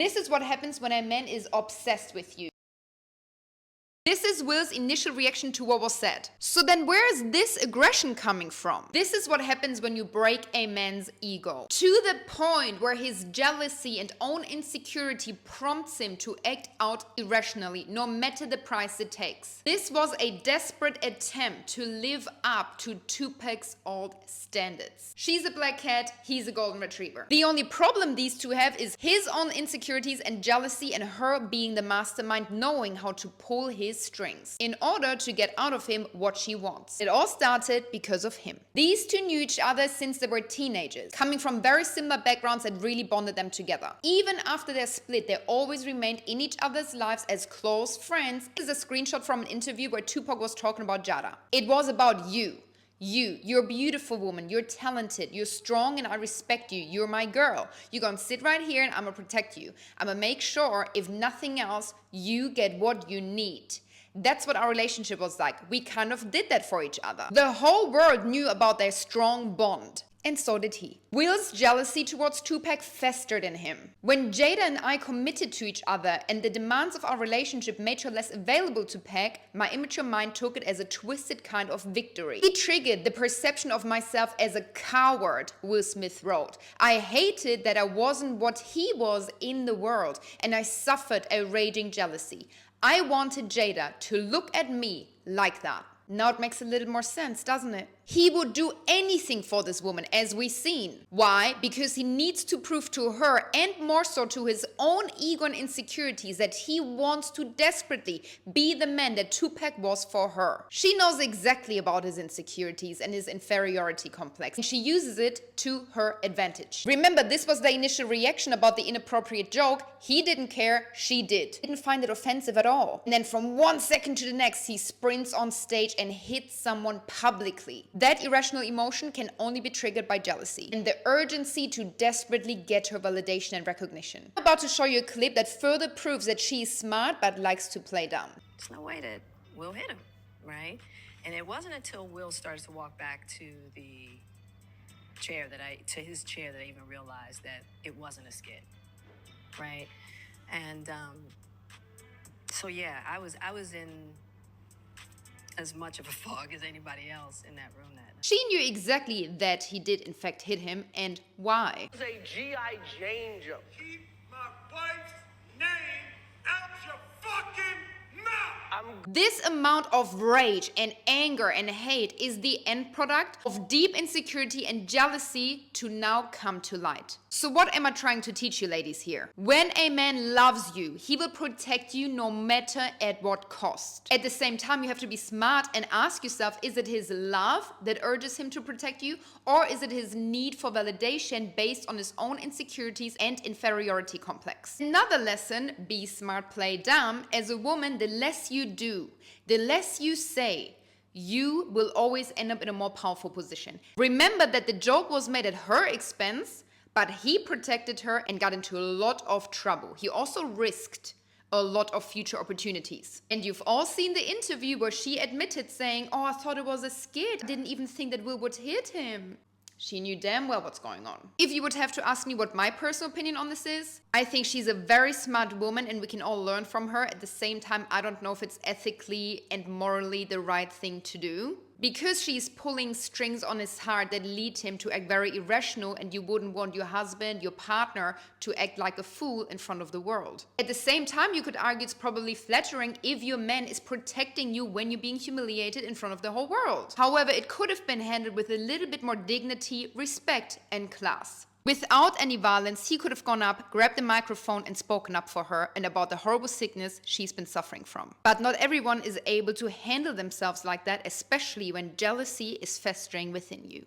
This is what happens when a man is obsessed with you. This is Will's initial reaction to what was said. So then where is this aggression coming from? This is what happens when you break a man's ego. To the point where his jealousy and own insecurity prompts him to act out irrationally, no matter the price it takes. This was a desperate attempt to live up to Tupac's old standards. She's a black cat, he's a golden retriever. The only problem these two have is his own insecurities and jealousy, and her being the mastermind, knowing how to pull his strings in order to get out of him what she wants. It all started because of him. These two knew each other since they were teenagers, coming from very similar backgrounds that really bonded them together. Even after their split, they always remained in each other's lives as close friends. This is a screenshot from an interview where Tupac was talking about Jada. It was about you. You're a beautiful woman, you're talented, you're strong, and I respect you. You're my girl. You're gonna sit right here and I'm gonna protect you. I'm gonna make sure, if nothing else, you get what you need. That's what our relationship was like. We kind of did that for each other. The whole world knew about their strong bond. And so did he. Will's jealousy towards Tupac festered in him. When Jada and I committed to each other and the demands of our relationship made her less available to Pac, my immature mind took it as a twisted kind of victory. He triggered the perception of myself as a coward, Will Smith wrote. I hated that I wasn't what he was in the world, and I suffered a raging jealousy. I wanted Jada to look at me like that. Now it makes a little more sense, doesn't it? He would do anything for this woman, as we've seen. Why? Because he needs to prove to her, and more so to his own ego and insecurities, that he wants to desperately be the man that Tupac was for her. She knows exactly about his insecurities and his inferiority complex, and she uses it to her advantage. Remember, this was the initial reaction about the inappropriate joke. He didn't care, she did. Didn't find it offensive at all. And then from one second to the next, he sprints on stage and hits someone publicly. That irrational emotion can only be triggered by jealousy and the urgency to desperately get her validation and recognition. I'm about to show you a clip that further proves that she's smart but likes to play dumb. There's no way that Will hit him, right? And it wasn't until Will started to walk back to his chair that I even realized that it wasn't a skit, right? And so yeah, I was in as much of a fog as anybody else in that room that night. She knew exactly that he did in fact hit him and why. It's a G.I. Jane joke. Keep my wife's name out your fucking mouth! This amount of rage and anger and hate is the end product of deep insecurity and jealousy to now come to light. So what am I trying to teach you ladies here? When a man loves you, he will protect you no matter at what cost. At the same time, you have to be smart and ask yourself, is it his love that urges him to protect you? Or is it his need for validation based on his own insecurities and inferiority complex? Another lesson, be smart, play dumb. As a woman, the less you do, the less you say, you will always end up in a more powerful position. Remember that the joke was made at her expense, but he protected her and got into a lot of trouble. He also risked a lot of future opportunities. And you've all seen the interview where she admitted saying, oh, I thought it was a skit. I didn't even think that Will would hit him. She knew damn well what's going on. If you would have to ask me what my personal opinion on this is, I think she's a very smart woman and we can all learn from her. At the same time, I don't know if it's ethically and morally the right thing to do. Because she's pulling strings on his heart that lead him to act very irrational, and you wouldn't want your husband, your partner, to act like a fool in front of the world. At the same time, you could argue it's probably flattering if your man is protecting you when you're being humiliated in front of the whole world. However, it could have been handled with a little bit more dignity, respect, and class. Without any violence, he could have gone up, grabbed the microphone and spoken up for her and about the horrible sickness she's been suffering from. But not everyone is able to handle themselves like that, especially when jealousy is festering within you.